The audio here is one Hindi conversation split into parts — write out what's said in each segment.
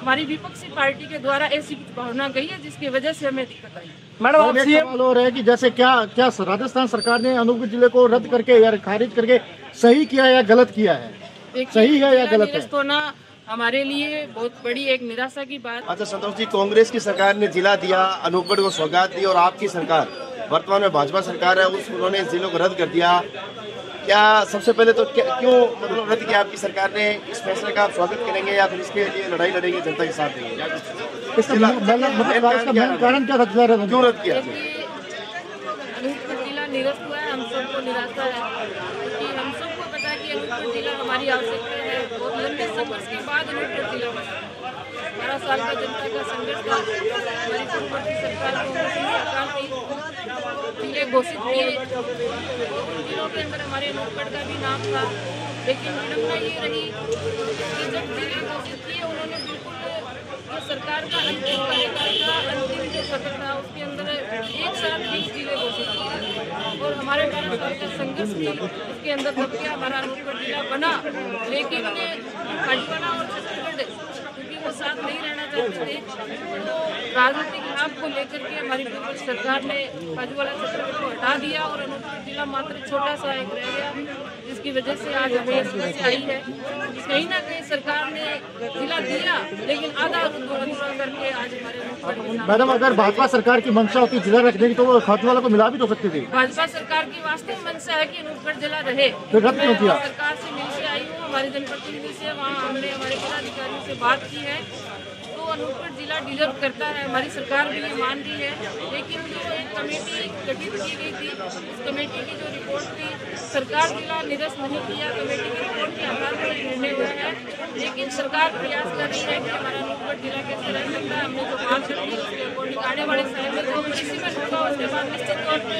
हमारी विपक्षी पार्टी के द्वारा ऐसी कुछ भावना गई है जिसकी वजह से हमें दिक्कत आई। मैडम एक सवाल हो रहा है कि जैसे क्या राजस्थान सरकार ने अनूपगढ़ जिले को रद्द करके या खारिज करके सही किया या गलत किया है? सही है या गलत है? तो ना हमारे लिए बहुत बड़ी एक निराशा की बात। अच्छा संतोष जी, कांग्रेस की सरकार ने जिला दिया, अनूपगढ़ को सौगात दी, और आपकी सरकार वर्तमान में भाजपा सरकार है, उन्होंने जिलों को रद्द कर दिया। क्या सबसे पहले तो क्यों मतलब रद्द किया आपकी सरकार ने? इस फैसले का आप स्वागत करेंगे या फिर इसके लिए लड़ाई लड़ेंगे, जनता के साथ देंगे? कारण क्या था, क्यों रद्द किया? अनूपगढ़ जिला निरस्त हुआ है, हम सबको निराशा है क्योंकि हम सबको पता है कि अनूपगढ़ जिला हमारी आवश्यकता है। बहुत लंबे संघर्ष के बाद अनूपगढ़ जिला बना, 12 साल का जनता का संघर्ष था। हमारी पूर्ववर्ती सरकार जिले घोषित किए, जिलों के अंदर हमारे अनूपगढ़ का भी नाम था, लेकिन विडम्बना ये रही कि जब जिले घोषित किए उन्होंने बिल्कुल जो सरकार का अंतिम कार्यकाल था, अंतिम जो सत्र था, उसके अंदर एक साथ 20 जिले घोषित किए और हमारे 12 साल का संघर्ष भी उसके अंदर तब क्या हमारा अनूपगढ़ जिला बना। लेकिन खाजवाड़ा और छत्तीसगढ़ क्योंकि वो साथ नहीं रहना चाहते थे, तो राजनीतिक लाभ को लेकर के हमारी पूर्व सरकार ने खाजवाड़ा छत्तीसगढ़ को हटा दिया और अनूपगढ़ जिला मात्र छोटा सा एक रह गया, जिसकी वजह से आज हमें समस्या आई है। कहीं ना कहीं सरकार ने जिला दिया लेकिन आधा अधूरा करके आज हमारे अनूपगढ़ जिला। मैडम अगर भाजपा सरकार की मंशा होती जिला रखने की तो वो खाजवाड़ा को मिला भी तो सकती थी। भाजपा सरकार की वास्तविक मंशा है कि अनूपगढ़ जिला रहे, तो रद्द क्यों किया? सरकार से मिलकर आई हूँ, हमारे जनप्रतिनिधि से वहाँ हमने हमारे जिलाधिकारियों से बात की है, तो अनूपगढ़ जिला डिजर्व करता है, हमारी सरकार भी ये मान रही है। लेकिन जो एक कमेटी गठित की गई थी, उस कमेटी की जो रिपोर्ट थी, सरकार जिला निरस्त नहीं किया, कमेटी की रिपोर्ट के आधार पर निर्णय हुआ है। लेकिन सरकार प्रयास कर रही है कि हमारा अनूपगढ़ जिला कैसे रह सकता है। हमने जो बात कर ली उसकी रिपोर्टिंग आने वाले समय में जो परिसीमन होगा उसके बाद निश्चित तौर पर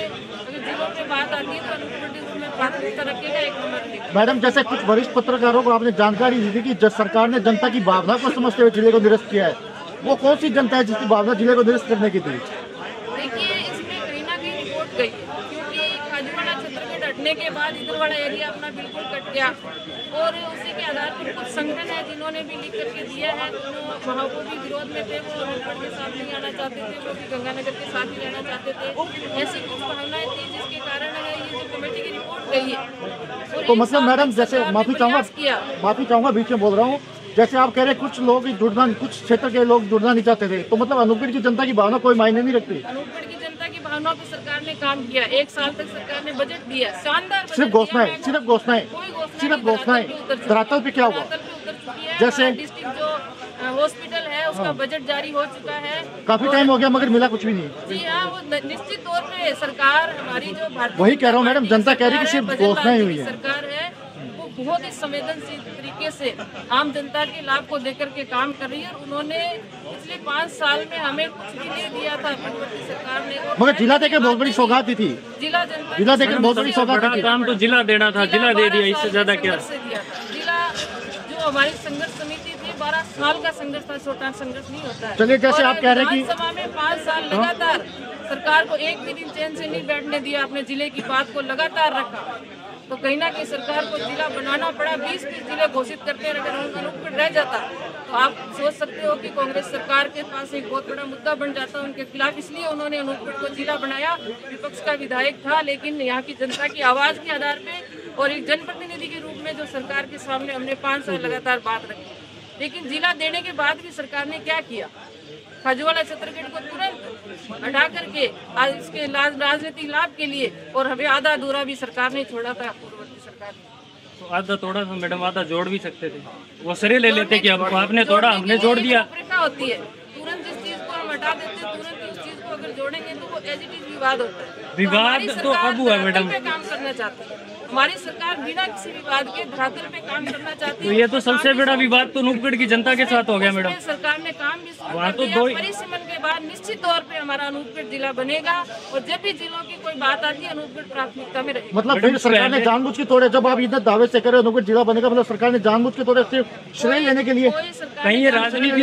अगर जिलों में बात आती है तो अनूपगढ़ जिलों में प्राथमिकता रखेगा, एक नंबर। मैडम जैसे कुछ वरिष्ठ पत्रकारों को आपने जानकारी दी थी कि सरकार ने जनता की भावना को समझते हुए जिले को निरस्त किया है, वो कौन सी जनता है जिसकी भावना जिले को निरस्त करने की थी? देखिए इसमें कहीं ना कहीं रिपोर्ट गई क्योंकि खाजवाड़ा छत्तीसगढ़ हटने के बाद इधर वाला एरिया अपना बिल्कुल कट गया और उसी के आधार पर कुछ संगठन है जिन्होंने भी लिख करके दिया है, वहाँ वो भी विरोध में थे, वो अनूपगढ़ के साथ नहीं आना चाहते थे, वो भी गंगानगर के साथ ही रहना चाहते थे। ऐसी कुछ भावनाएं थी जिसके कारण ये जो कमेटी की रिपोर्ट गई है। तो मतलब मैडम जैसे माफी चाहूँगा बीच में बोल रहा हूँ, जैसे आप कह रहे कुछ लोग जुड़ना, कुछ क्षेत्र के लोग जुड़ना नहीं चाहते थे, तो मतलब अनूपगढ़ की जनता की भावना कोई मायने नहीं रखती? अनूपगढ़ की जनता की भावना पे सरकार ने काम किया, 1 साल तक सरकार ने बजट दिया, शानदार सिर्फ घोषणाएं, सिर्फ घोषणाएं। धरातल पे क्या हुआ? जैसे डिस्ट्रिक्ट जो हॉस्पिटल है उसका बजट जारी हो चुका है, काफी टाइम हो गया मगर मिला कुछ भी नहीं। जी हाँ, वो निश्चित तौर पे सरकार हमारी जो भारतीय वही कह रहा हूँ मैडम, जनता कह रही है कि सिर्फ घोषणाएं हुई है। सरकार है वो बहुत ही संवेदनशील तरीके से आम जनता के लाभ को देकर के काम कर रही है और उन्होंने पिछले 5 साल में हमें कुछ भी नहीं दिया था पूर्ववर्ती सरकार ने, मगर जिला देकर बहुत बड़ी सौगात दी थी। जिला देकर बहुत बड़ी सौगात थी। काम तो जिला देना था, जिला दे दिया, इससे ज्यादा क्या? जिला जो हमारी संघर्ष समिति थी 12 साल का संघर्ष था, छोटा संघर्ष नहीं होता है। चलिए जैसे आप कह रहे हैं कि विधानसभा में 5 साल लगातार सरकार को एक भी दिन चैन से नहीं बैठने दिया, अपने जिले की बात को लगातार रखा, तो कहीं ना कहीं सरकार को जिला बनाना पड़ा। 20 जिले घोषित करते अगर अनूपगढ़ रह जाता तो आप सोच सकते हो कि कांग्रेस सरकार के पास एक बहुत बड़ा मुद्दा बन जाता उनके खिलाफ, इसलिए उन्होंने अनूपगढ़ को जिला बनाया। विपक्ष का विधायक था लेकिन यहाँ की जनता की आवाज के आधार पे और एक जनप्रतिनिधि के रूप में जो सरकार के सामने हमने 5 साल लगातार बात रखी, लेकिन जिला देने के बाद भी सरकार ने क्या किया? खाजवाड़ा छत्तीसगढ़ को तुरंत हटा करके आज इसके राजनीतिक लाभ के लिए और हमें आधा अधूरा भी सरकार ने छोड़ा था पूर्ववर्ती सरकार ने। तो आधा तोड़ा था मैडम, आधा जोड़ भी सकते थे, वो सरे ले लेते कि अब आपने तोड़ा हमने जोड़ दिया। होती है तुरंत जिस चीज को हम हटा देते हैं तुरंत उस चीज को अगर जोड़ेंगे तो वो एज इट इज विवाद होता है। विवाद तो अब हुआ मैडम, काम करना चाहती है हमारी सरकार, बिना किसी विवाद के धरातल पे काम करना चाहती है। तो ये तो सबसे बड़ा विवाद तो अनूपगढ़ की जनता के साथ हो गया मैडम। सरकार ने काम भी शुरू कर दिया, परिसीमन के बाद निश्चित तौर पे हमारा अनूपगढ़ जिला बनेगा और जब भी जिलों की कोई बात आती है अनूपगढ़ प्राथमिकता में रहेगा। मतलब फिर सरकार ने जानबूझ के तोड़े, जब आप इधर दावे से करे अनूपगढ़ जिला बनेगा, मतलब सरकार ने जानबूझ के तोड़े सिर्फ श्रेय लेने के लिए? कहीं ये राजनीति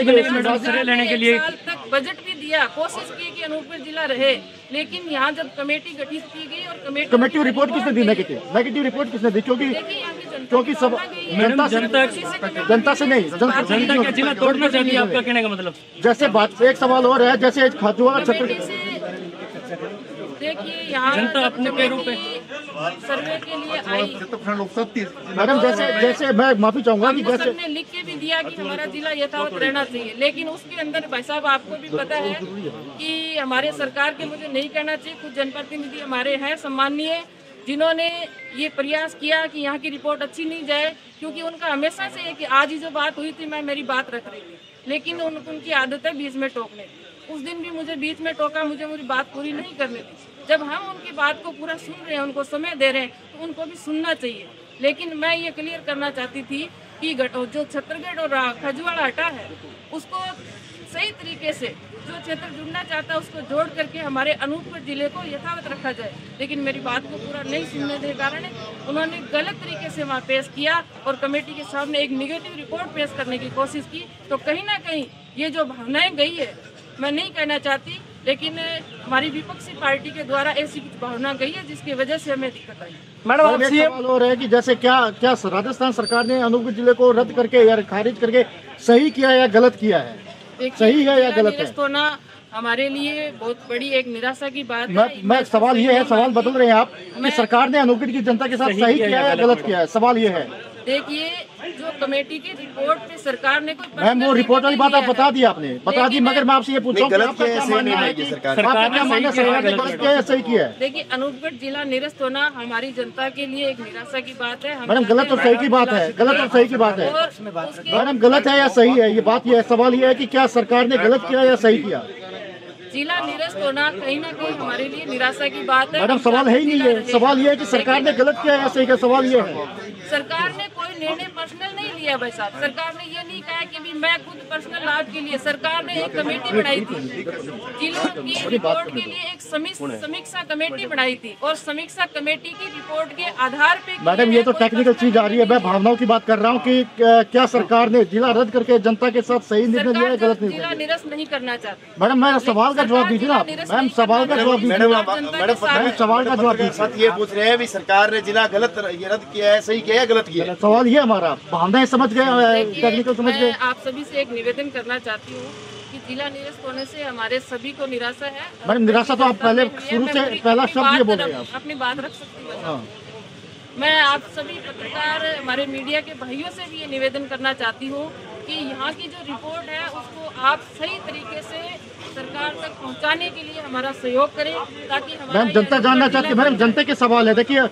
श्रेय लेने के लिए तक बजट भी दिया, कोशिश की कि अनूपगढ़ जिला रहे, लेकिन यहाँ जब कमेटी गठित की गई और कमेटी रिपोर्ट किसने दी? नेगेटिव रिपोर्ट किसने दी? क्योंकि देखिए यहाँ की क्योंकि सब मैडम जनता से नहीं, जनता क्या जिला तोड़ना चाहती है, आपका कहने का मतलब? जैसे बात एक सवाल और है, जैसे खाजूवाड़ा कमेटी क्षेत्र से देखिए यहाँ जनता अपने पैरों पे सर्वे के लिए आई। मैडम जैसे मैं माफी चाहूंगा कि हमको जैसे सबने लिख के भी दिया कि हमारा जिला यथावत रहना चाहिए, लेकिन उसके अंदर भाई साहब आपको भी पता है कि हमारे सरकार के, मुझे नहीं कहना चाहिए, कुछ जनप्रतिनिधि हमारे हैं सम्मानीय, जिन्होंने ये प्रयास किया कि यहाँ की रिपोर्ट अच्छी नहीं जाए, क्योंकि उनका हमेशा से है कि आज ही जो बात हुई थी मैं मेरी बात रख रही थी, लेकिन उनकी आदत है बीच में टोकने की। उस दिन भी मुझे बीच में टोका, मुझे मेरी बात पूरी नहीं करने दी। जब हम उनकी बात को पूरा सुन रहे हैं, उनको समय दे रहे हैं, तो उनको भी सुनना चाहिए। लेकिन मैं ये क्लियर करना चाहती थी कि जो छत्तरगढ़ और खजुआड़ा हटा है, उसको सही तरीके से जो क्षेत्र जुड़ना चाहता है उसको जोड़ करके हमारे अनूपगढ़ जिले को यथावत रखा जाए। लेकिन मेरी बात को पूरा नहीं सुनने के कारण उन्होंने गलत तरीके से वहाँ पेश किया और कमेटी के सामने एक निगेटिव रिपोर्ट पेश करने की कोशिश की। तो कहीं ना कहीं ये जो भावनाएं गई है, मैं नहीं कहना चाहती, लेकिन हमारी विपक्षी पार्टी के द्वारा ऐसी कुछ भावना गई है जिसकी वजह से हमें दिक्कत आई। मैडम एक सवाल और है कि जैसे क्या राजस्थान सरकार ने अनूपगढ़ जिले को रद्द करके या खारिज करके सही किया या गलत किया है? सही है या गलत है? तो ना हमारे लिए बहुत बड़ी एक निराशा की बात है। मैं सवाल ये है, सवाल बदल रहे हैं आप कि सरकार ने अनूपगढ़ की जनता के साथ सही किया या गलत किया है, सवाल ये है। देखिए, जो कमेटी की रिपोर्ट पे सरकार ने कोई मैम वो रिपोर्ट वाली बात आप बता दी, आपने बता दी, मगर मैं आपसे ये पूछ रहा हूँ आपका क्या मानना है कि सरकार ने गलत किया या सही किया है? देखिए, अनूपगढ़ जिला निरस्त होना हमारी जनता के लिए एक निराशा की बात है। मैडम गलत और सही की बात है, गलत और सही की बात है। मैडम गलत है या सही है, ये बात ये है, सवाल ये है कि क्या सरकार ने गलत किया या सही किया? जिला निरस्त होना कहीं ना कहीं हमारे लिए निराशा की बात है। मैडम सवाल है ही नहीं है, सवाल ये है कि सरकार ने गलत किया या सही किया, सवाल ये है। सरकार ने कोई निर्णय पर्सनल नहीं लिया भाई साहब। सरकार ने ये नहीं कहा कि भी मैं खुद पर्सनल लाभ के लिए, सरकार ने एक कमेटी बनाई थी, जिलों की रिपोर्ट के लिए एक समीक्षा कमेटी बनाई थी, और समीक्षा कमेटी की रिपोर्ट के आधार पे। मैडम ये तो टेक्निकल चीज आ रही है, मैं भावनाओं की बात कर रहा हूँ कि क्या सरकार ने जिला रद्द करके जनता के साथ सही निर्णय लिया है, गलत निर्णय? जिला निरस्त नहीं करना चाहती। मैडम मैं सवाल का जवाब दीजिए ना, मैम सवाल का जवाब दीजिए। मैडम सवाल का जवाब दीजिए। ये पूछ रहे हैं भी सरकार ने जिला गलत ये रद्द किया है, सही किया है, गलत किया है? सवाल ये हमारा, भावनाएं समझ गए, टेक्निकल समझ गए। आप सभी से एक निवेदन करना चाहती हूँ कि जिला निरस्त होने से हमारे सभी को निराशा है। मैडम निराशा तो आप पहले शुरू से पहला शब्द ये बोल रहे हैं आप। अपनी बात रख सकती हूँ। मैं आप सभी पत्रकार, हमारे मीडिया के भाइयों से भी ये निवेदन करना चाहती हूँ कि यहाँ की जो रिपोर्ट है उसको आप सही तरीके से सरकार तक पहुँचाने के लिए हमारा सहयोग करें, ताकि मैम जनता जानना चाहती है। मैडम जनता के सवाल है, देखिए